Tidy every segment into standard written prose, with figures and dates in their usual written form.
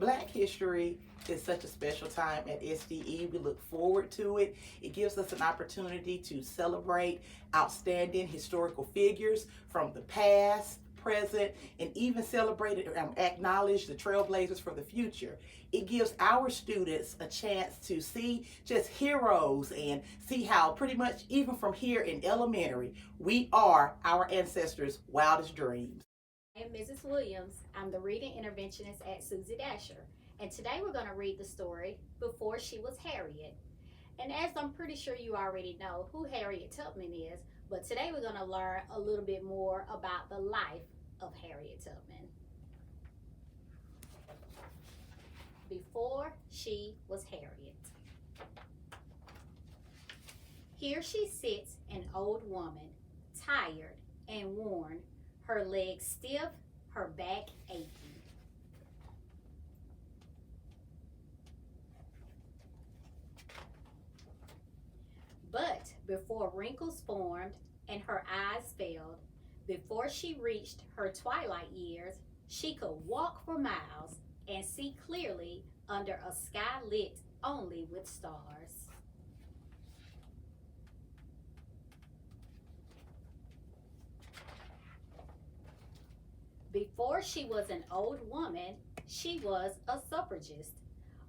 Black History is such a special time at SDE. We look forward to it. It gives us an opportunity to celebrate outstanding historical figures from the past, present, and even celebrate and acknowledge the trailblazers for the future. It gives our students a chance to see just heroes and see how pretty much even from here in elementary, we are our ancestors' wildest dreams. I am Mrs. Williams. I'm the reading interventionist at Susie Dasher. And today we're going to read the story Before She Was Harriet. And as I'm pretty sure you already know who Harriet Tubman is, but today we're going to learn a little bit more about the life of Harriet Tubman. Before she was Harriet. Here she sits, an old woman, tired and worn, her legs stiff, her back aching. But before wrinkles formed and her eyes failed, before she reached her twilight years, she could walk for miles and see clearly under a sky lit only with stars. Before she was an old woman, she was a suffragist,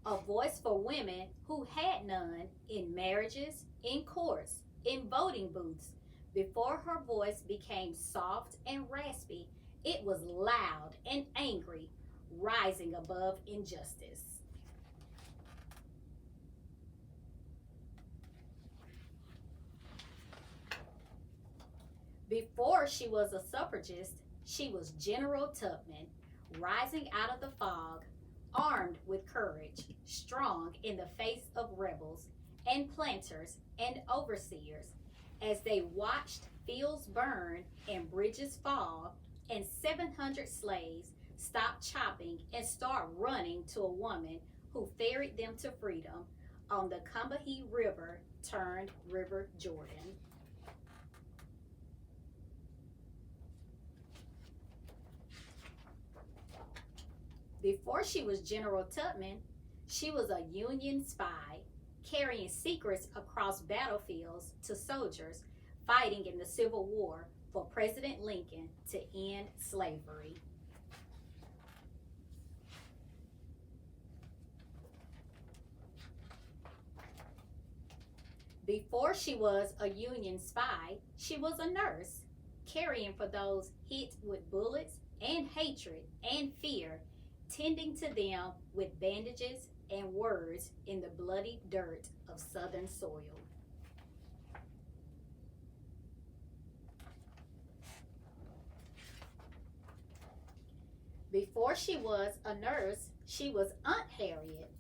a voice for women who had none in marriages, in courts, in voting booths. Before her voice became soft and raspy, it was loud and angry, rising above injustice. Before she was a suffragist, she was General Tubman, rising out of the fog, armed with courage, strong in the face of rebels and planters and overseers, as they watched fields burn and bridges fall, and 700 slaves stop chopping and start running to a woman who ferried them to freedom on the Combahee River turned River Jordan. Before she was General Tubman, she was a Union spy, carrying secrets across battlefields to soldiers fighting in the Civil War for President Lincoln to end slavery. Before she was a Union spy, she was a nurse, caring for those hit with bullets and hatred and fear, tending to them with bandages and words in the bloody dirt of Southern soil. Before she was a nurse, she was Aunt Harriet,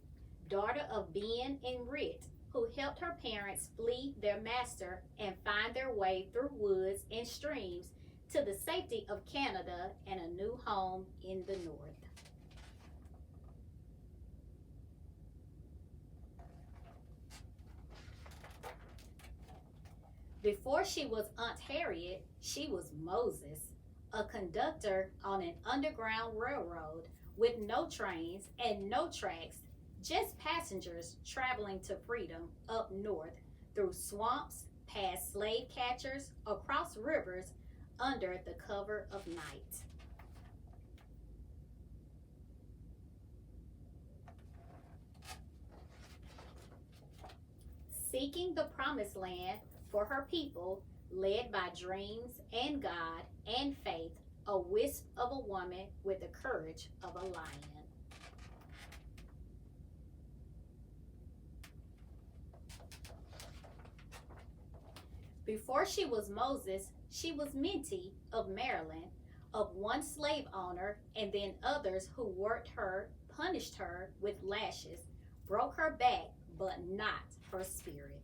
daughter of Ben and Rit, who helped her parents flee their master and find their way through woods and streams to the safety of Canada and a new home in the North. Before she was Aunt Harriet, she was Moses, a conductor on an underground railroad with no trains and no tracks, just passengers traveling to freedom up north through swamps, past slave catchers, across rivers, under the cover of night. Seeking the promised land for her people, led by dreams and God and faith, a wisp of a woman with the courage of a lion. Before she was Moses, she was Minty of Maryland, of one slave owner and then others who worked her, punished her with lashes, broke her back, but not her spirit.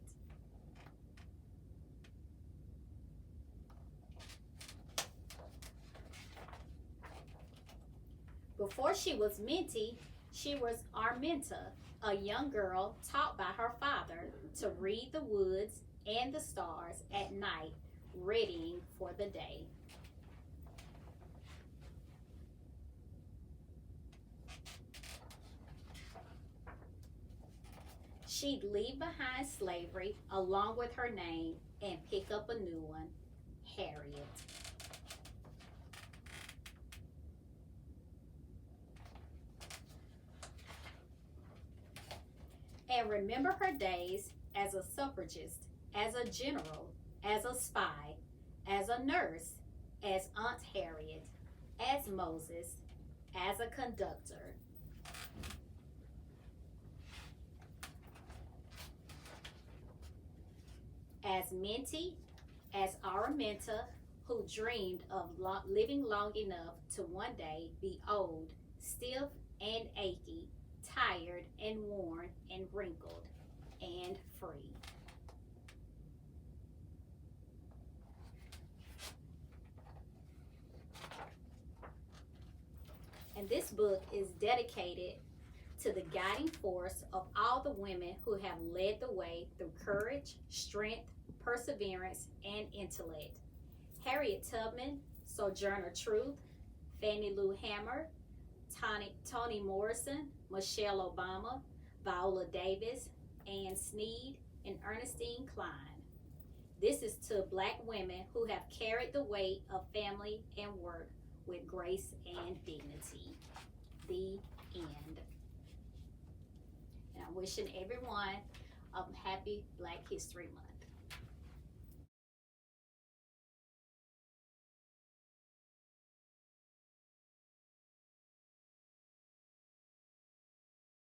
Before she was Minty, she was Arminta, a young girl taught by her father to read the woods and the stars at night, readying for the day. She'd leave behind slavery along with her name and pick up a new one, Harriet. And remember her days as a suffragist, as a general, as a spy, as a nurse, as Aunt Harriet, as Moses, as a conductor. As Minty, as Araminta, who dreamed of living long enough to one day be old, stiff and achy, tired and worn and wrinkled and free. And this book is dedicated to the guiding force of all the women who have led the way through courage, strength, perseverance, and intellect. Harriet Tubman, Sojourner Truth, Fannie Lou Hamer, Toni Morrison, Michelle Obama, Viola Davis, Anne Sneed, and Ernestine Klein. This is to Black women who have carried the weight of family and work with grace and dignity. The end. And I'm wishing everyone a happy Black History Month.